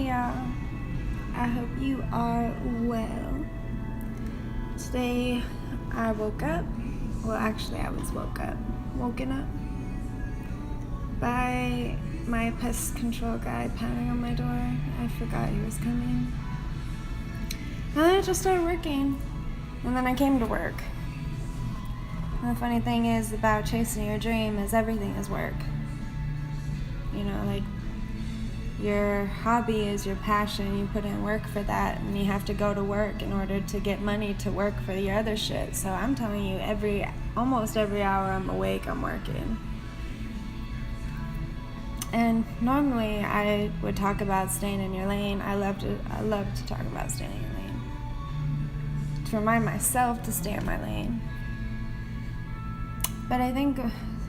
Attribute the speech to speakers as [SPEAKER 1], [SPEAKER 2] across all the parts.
[SPEAKER 1] Hey y'all, I hope you are well. Today I woke up, I was woken up by my pest control guy pounding on my door. I forgot he was coming. And then I just started working, and then I came to work. And the funny thing is about chasing your dream is everything is work. You know, like your hobby is your passion, you put in work for that, and you have to go to work in order to get money to work for your other shit. So I'm telling you, almost every hour I'm awake, I'm working. And normally I would talk about staying in your lane. I love to talk about staying in your lane. To remind myself to stay in my lane. But I think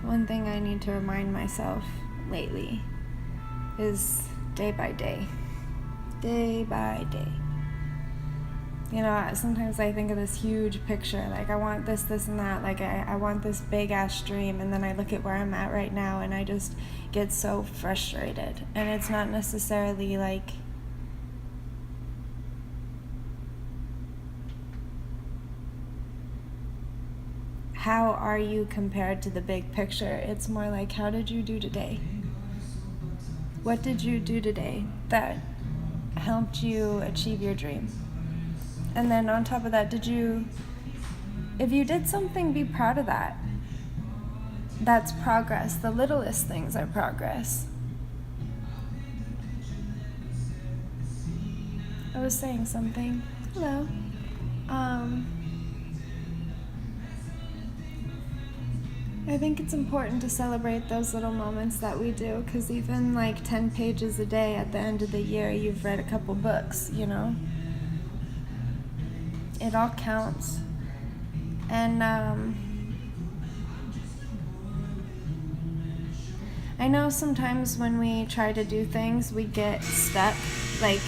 [SPEAKER 1] one thing I need to remind myself lately is day by day. You know, sometimes I think of this huge picture, like I want this, and that, like I want this big ass dream, and then I look at where I'm at right now and I just get so frustrated. And it's not necessarily like how are you compared to the big picture. It's more like, how did you do today? What did you do today that helped you achieve your dream? And then on top of that, if you did something, be proud of that. That's progress. The littlest things are progress. I was saying something. Hello. I think it's important to celebrate those little moments that we do, because even like 10 pages a day at the end of the year, you've read a couple books, you know? It all counts. And I know sometimes when we try to do things, we get stuck, like,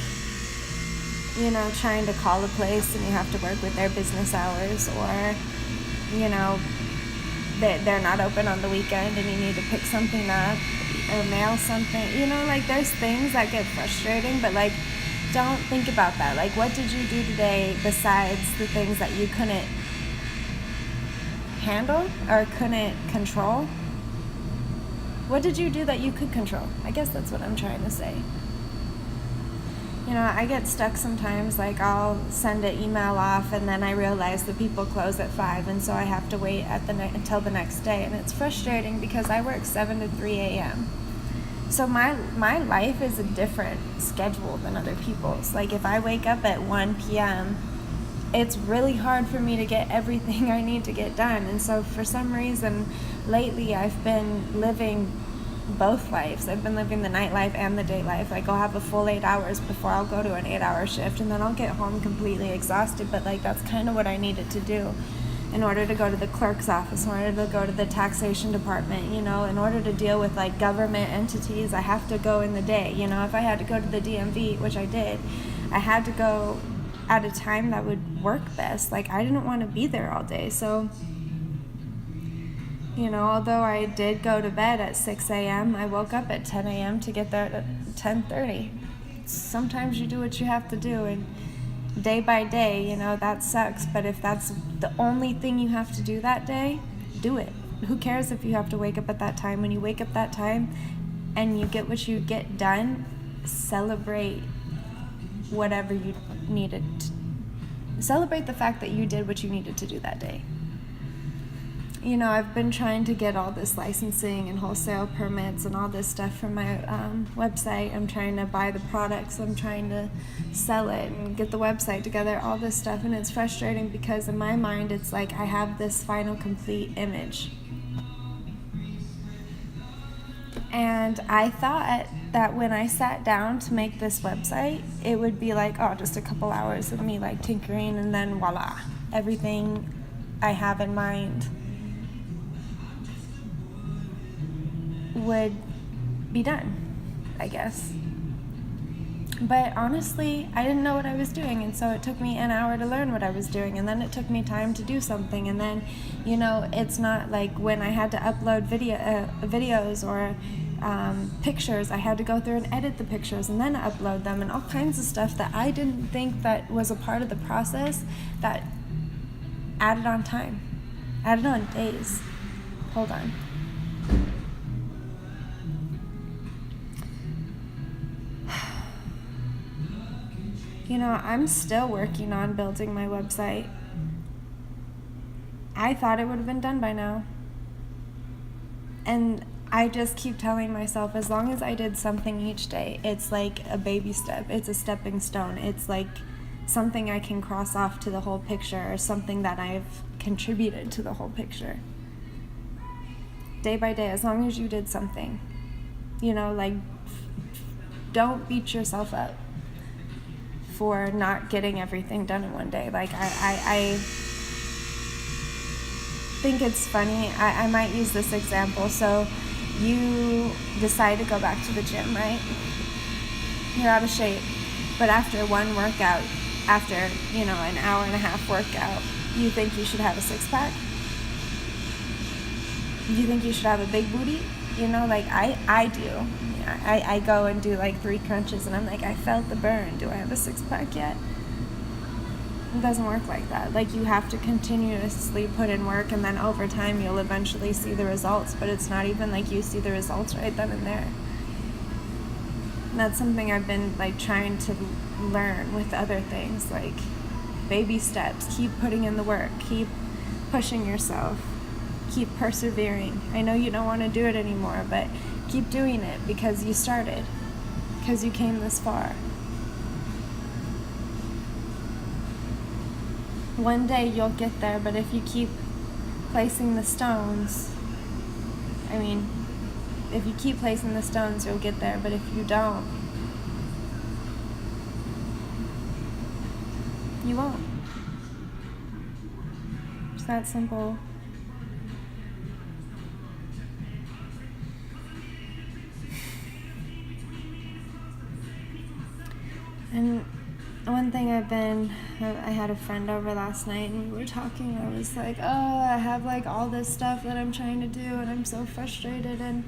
[SPEAKER 1] you know, trying to call a place and you have to work with their business hours, or, you know, they're not open on the weekend and you need to pick something up or mail something. You know, like there's things that get frustrating, but like don't think about that. Like, what did you do today besides the things that you couldn't handle or couldn't control? What did you do that you could control? I guess that's what I'm trying to say. You know, I get stuck sometimes, like I'll send an email off and then I realize the people close at 5, and so I have to wait until the next day, and it's frustrating because I work 7 to 3 a.m. So my life is a different schedule than other people's. Like if I wake up at 1 p.m., it's really hard for me to get everything I need to get done. And so for some reason lately I've been living both lives. I've been living the nightlife and the day life. Like I'll have a full 8 hours before I'll go to an 8-hour shift, and then I'll get home completely exhausted. But like that's kind of what I needed to do in order to go to the clerk's office, in order to go to the taxation department, you know, in order to deal with like government entities. I have to go in the day. You know, if I had to go to the DMV, which I did, I had to go at a time that would work best. Like I didn't want to be there all day. So, you know, although I did go to bed at 6 a.m., I woke up at 10 a.m. to get there at 10:30. Sometimes you do what you have to do, and day by day, you know, that sucks. But if that's the only thing you have to do that day, do it. Who cares if you have to wake up at that time? When you wake up that time and you get what you get done, celebrate whatever you needed. Celebrate the fact that you did what you needed to do that day. You know, I've been trying to get all this licensing and wholesale permits and all this stuff from my website. I'm trying to buy the products. I'm trying to sell it and get the website together, all this stuff. And it's frustrating because in my mind, it's like I have this final complete image. And I thought that when I sat down to make this website, it would be like, oh, just a couple hours of me like tinkering, and then voila, everything I have in mind would be done, I guess. But honestly, I didn't know what I was doing, and so it took me an hour to learn what I was doing, and then it took me time to do something, and then, you know, it's not like when I had to upload videos or pictures. I had to go through and edit the pictures and then upload them, and all kinds of stuff that I didn't think that was a part of the process that added on time, added on days. Hold on. You know, I'm still working on building my website. I thought it would have been done by now. And I just keep telling myself, as long as I did something each day, it's like a baby step. It's a stepping stone. It's like something I can cross off to the whole picture, or something that I've contributed to the whole picture. Day by day, as long as you did something. You know, like, don't beat yourself up for not getting everything done in one day. Like, I think it's funny. I might use this example. So you decide to go back to the gym, right? You're out of shape. But after one workout, after, an hour and a half workout, you think you should have a six-pack? You think you should have a big booty? Like I do. I go and do like 3 crunches and I'm like, I felt the burn. Do I have a six-pack yet? It doesn't work like that. Like, you have to continuously put in work, and then over time you'll eventually see the results, but it's not even like you see the results right then and there. And that's something I've been like trying to learn with other things, like baby steps. Keep putting in the work, keep pushing yourself, keep persevering. I know you don't want to do it anymore, but keep doing it because you started, because you came this far. One day you'll get there, but if you keep placing the stones, if you keep placing the stones, you'll get there, but if you don't, you won't. It's that simple. And one thing I had a friend over last night and we were talking. I was like, I have like all this stuff that I'm trying to do and I'm so frustrated, and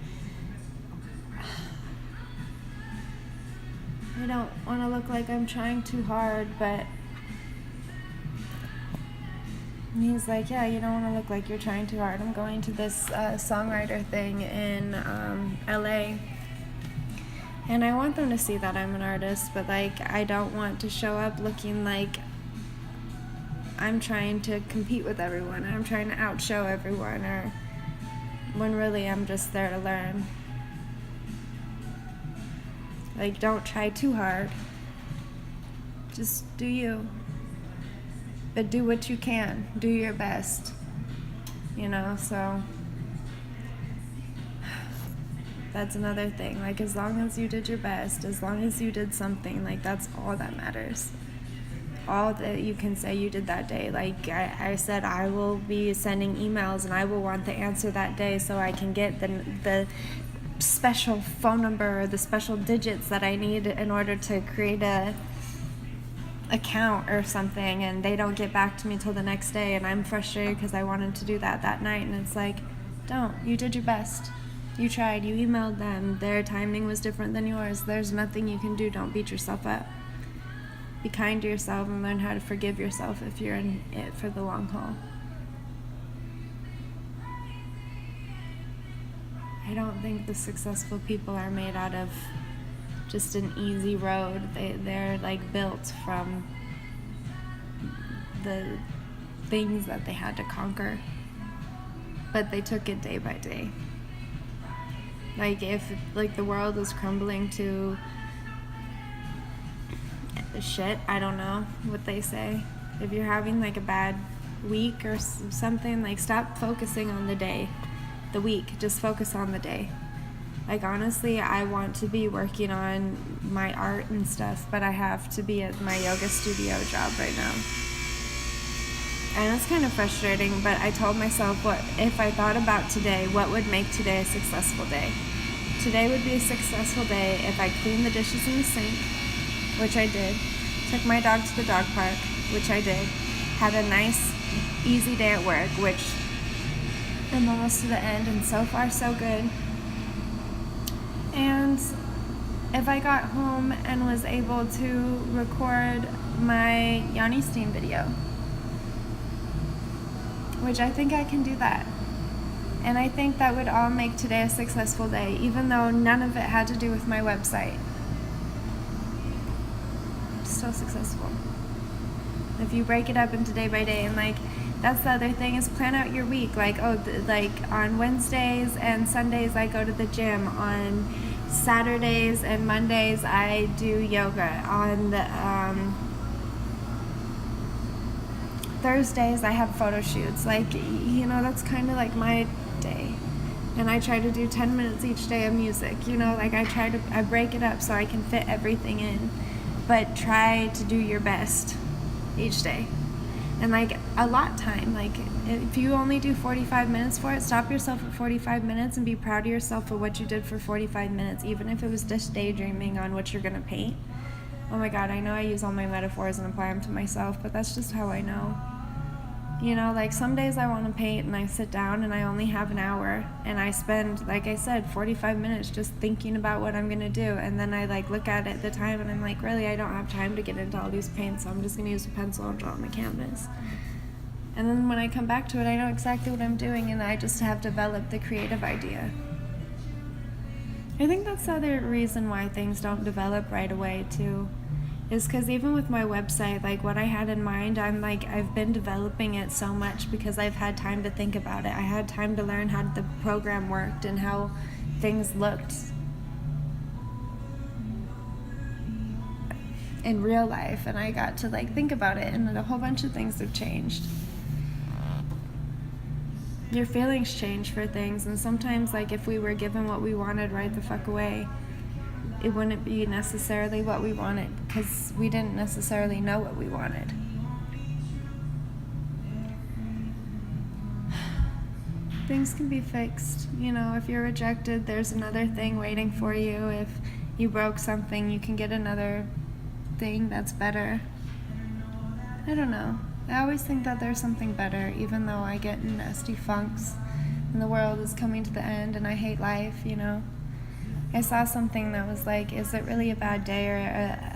[SPEAKER 1] I don't want to look like I'm trying too hard, but he's like, yeah, you don't want to look like you're trying too hard. I'm going to this songwriter thing in LA. And I want them to see that I'm an artist, but like, I don't want to show up looking like I'm trying to compete with everyone, I'm trying to outshow everyone, or when really I'm just there to learn. Like, don't try too hard. Just do you. But do what you can. Do your best. So that's another thing. Like, as long as you did your best, as long as you did something, like, that's all that matters. All that you can say you did that day. Like I said, I will be sending emails and I will want the answer that day so I can get the special phone number or the special digits that I need in order to create a account or something, and they don't get back to me till the next day, and I'm frustrated because I wanted to do that night. And it's like, you did your best. You tried, you emailed them, their timing was different than yours. There's nothing you can do. Don't beat yourself up. Be kind to yourself and learn how to forgive yourself if you're in it for the long haul. I don't think the successful people are made out of just an easy road. They're like built from the things that they had to conquer, but they took it day by day. Like, if like the world was crumbling to shit, I don't know what they say. If you're having like a bad week or something, like, stop focusing on the week, just focus on the day. Like, honestly, I want to be working on my art and stuff, but I have to be at my yoga studio job right now. And it's kind of frustrating, but I told myself, what if I thought about today, what would make today a successful day? Today would be a successful day if I cleaned the dishes in the sink, which I did, took my dog to the dog park, which I did, had a nice, easy day at work, which I'm almost to the end, and so far so good. And if I got home and was able to record my Yanni Steen video, which I think I can do that. And I think that would all make today a successful day, even though none of it had to do with my website. Still successful. If you break it up into day by day, and like, that's the other thing, is plan out your week. Like, like on Wednesdays and Sundays I go to the gym. On Saturdays and Mondays I do yoga. On the Thursdays I have photo shoots. Like, you know, that's kind of like my day. And I try to do 10 minutes each day of music. You know, like I break it up so I can fit everything in. But try to do your best each day. And like allot time. Like if you only do 45 minutes for it, stop yourself at 45 minutes and be proud of yourself for what you did for 45 minutes, even if it was just daydreaming on what you're gonna paint. Oh my God, I know I use all my metaphors and apply them to myself, but that's just how I know. You know, like some days I want to paint and I sit down and I only have an hour and I spend, like I said, 45 minutes just thinking about what I'm going to do. And then I like look at it at the time and I'm like, really, I don't have time to get into all these paints, so I'm just going to use a pencil and draw on my canvas. And then when I come back to it, I know exactly what I'm doing and I just have developed the creative idea. I think that's the other reason why things don't develop right away too. Is because even with my website, like what I had in mind, I've been developing it so much because I've had time to think about it. I had time to learn how the program worked and how things looked in real life, and I got to like think about it, and a whole bunch of things have changed. Your feelings change for things, and sometimes like if we were given what we wanted right the fuck away, it wouldn't be necessarily what we wanted because we didn't necessarily know what we wanted. Things can be fixed. You know, if you're rejected, there's another thing waiting for you. If you broke something, you can get another thing that's better. I don't know. I always think that there's something better, even though I get in nasty funks and the world is coming to the end and I hate life, you know. I saw something that was like, is it really a bad day or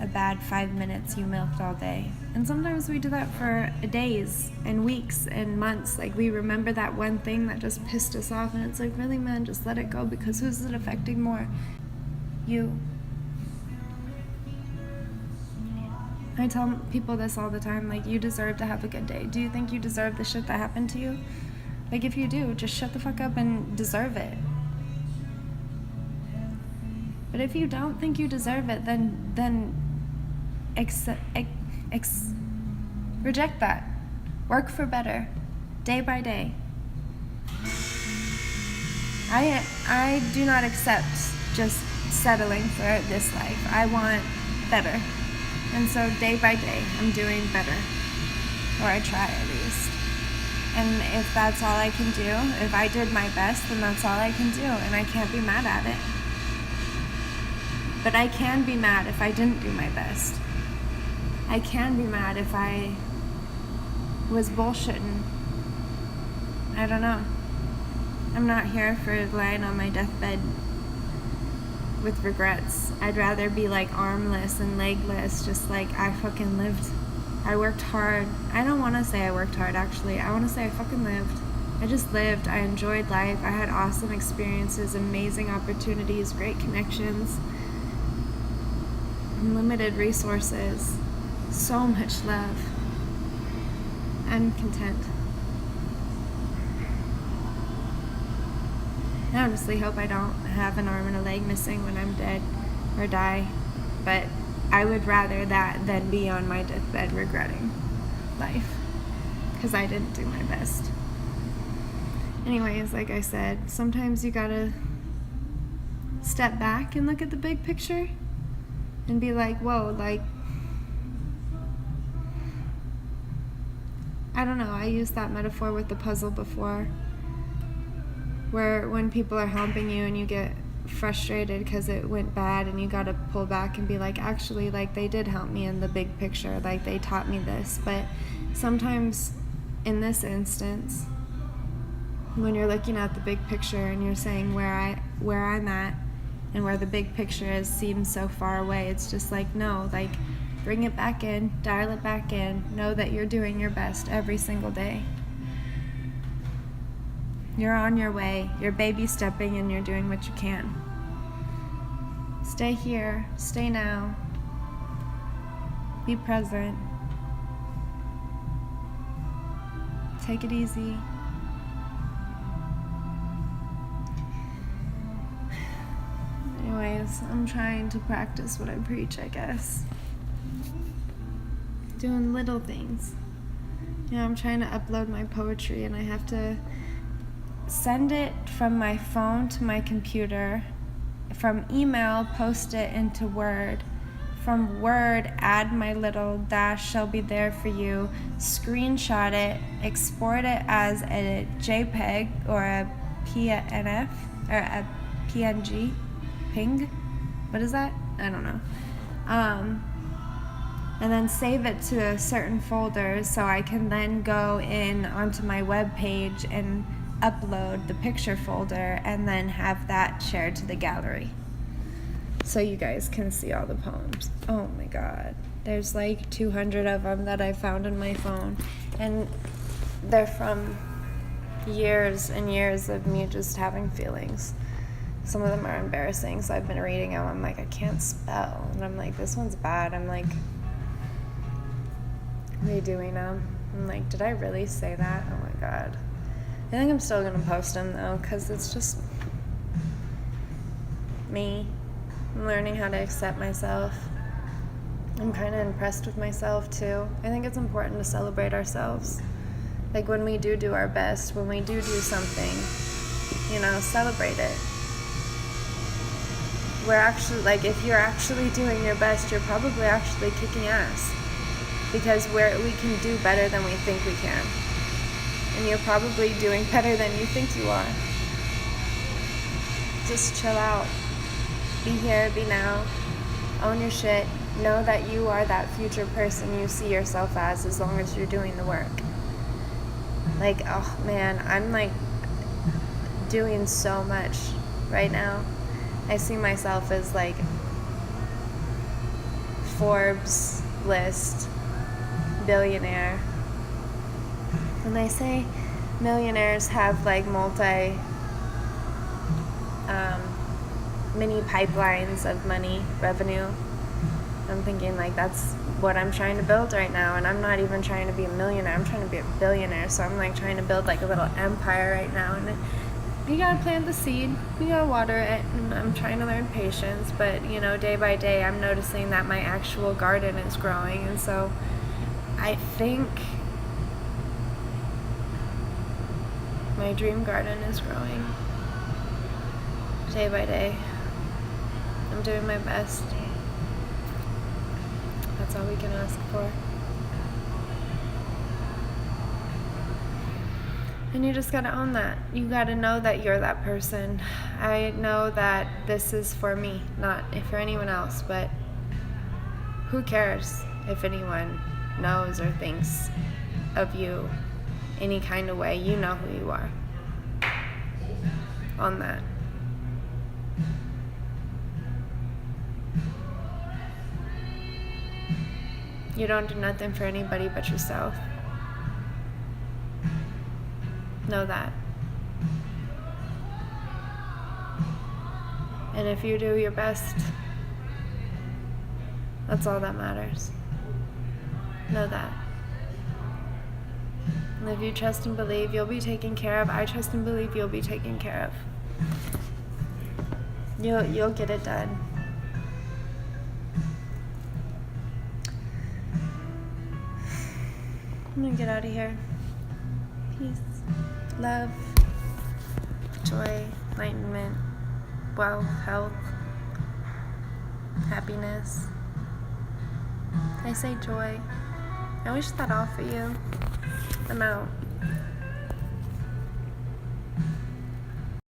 [SPEAKER 1] a bad 5 minutes you milked all day? And sometimes we do that for days and weeks and months. Like we remember that one thing that just pissed us off, and it's like, really, man, just let it go, because who's it affecting more? You. I tell people this all the time, like, you deserve to have a good day. Do you think you deserve the shit that happened to you? Like, if you do, just shut the fuck up and deserve it. But if you don't think you deserve it, then reject that. Work for better, day by day. I do not accept just settling for this life. I want better. And so day by day, I'm doing better. Or I try at least. And if that's all I can do, if I did my best, then that's all I can do. And I can't be mad at it. But I can be mad if I didn't do my best. I can be mad if I was bullshitting. I don't know. I'm not here for lying on my deathbed with regrets. I'd rather be like armless and legless, just like I fucking lived. I worked hard. I don't want to say I worked hard, actually. I want to say I fucking lived. I just lived. I enjoyed life. I had awesome experiences, amazing opportunities, great connections, unlimited resources, so much love. I'm content. I honestly hope I don't have an arm and a leg missing when I'm dead or die, but I would rather that than be on my deathbed regretting life, because I didn't do my best. Anyways, like I said, sometimes you gotta step back and look at the big picture and be like, whoa, like, I don't know, I used that metaphor with the puzzle before, where when people are helping you and you get frustrated because it went bad, and you gotta pull back and be like, actually, like, they did help me in the big picture, like, they taught me this. But sometimes in this instance, when you're looking at the big picture and you're saying where I'm at and where the big picture is seems so far away. It's just like, no, like, bring it back in, dial it back in, know that you're doing your best every single day. You're on your way, you're baby stepping, and you're doing what you can. Stay here, stay now, be present, take it easy. Anyways, I'm trying to practice what I preach, I guess. Doing little things. You know, I'm trying to upload my poetry, and I have to send it from my phone to my computer, from email, post it into Word, from Word, add my little dash shall be there for you, screenshot it, export it as a JPEG or a PNF, or a PNG, ping, what is that? I don't know. And then save it to a certain folder so I can then go in onto my web page and upload the picture folder and then have that shared to the gallery so you guys can see all the poems. Oh my god, there's like 200 of them that I found in my phone, and they're from years and years of me just having feelings. Some of them are embarrassing, so I've been reading them. I'm like, I can't spell, and I'm like, this one's bad. I'm like, redoing them. I'm like, did I really say that? Oh my god. I think I'm still gonna post them though, because it's just me. I'm learning how to accept myself. I'm kind of impressed with myself too. I think it's important to celebrate ourselves. Like when we do our best, when we do something, you know, celebrate it. We're actually, like, if you're actually doing your best, you're probably actually kicking ass, because we can do better than we think we can. And you're probably doing better than you think you are. Just chill out. Be here, be now. Own your shit. Know that you are that future person you see yourself as long as you're doing the work. Like, oh man, I'm like doing so much right now. I see myself as like Forbes list billionaire. When they say millionaires have like mini pipelines of money, revenue, I'm thinking like that's what I'm trying to build right now, and I'm not even trying to be a millionaire, I'm trying to be a billionaire. So I'm like trying to build like a little empire right now, and you gotta plant the seed, you gotta water it, and I'm trying to learn patience, but you know, day by day I'm noticing that my actual garden is growing, and so I think my dream garden is growing day by day. I'm doing my best. That's all we can ask for. And you just gotta own that. You gotta know that you're that person. I know that this is for me, not for anyone else, but who cares if anyone knows or thinks of you any kind of way? You know who you are. Own that. You don't do nothing for anybody but yourself. Know that. And if you do your best, that's all that matters. Know that. And if you trust and believe, you'll be taken care of. I trust and believe you'll be taken care of. You'll get it done. I'm gonna get out of here. Peace, love, joy, enlightenment, wealth, health, happiness. I say joy. I wish that all for you. I'm out.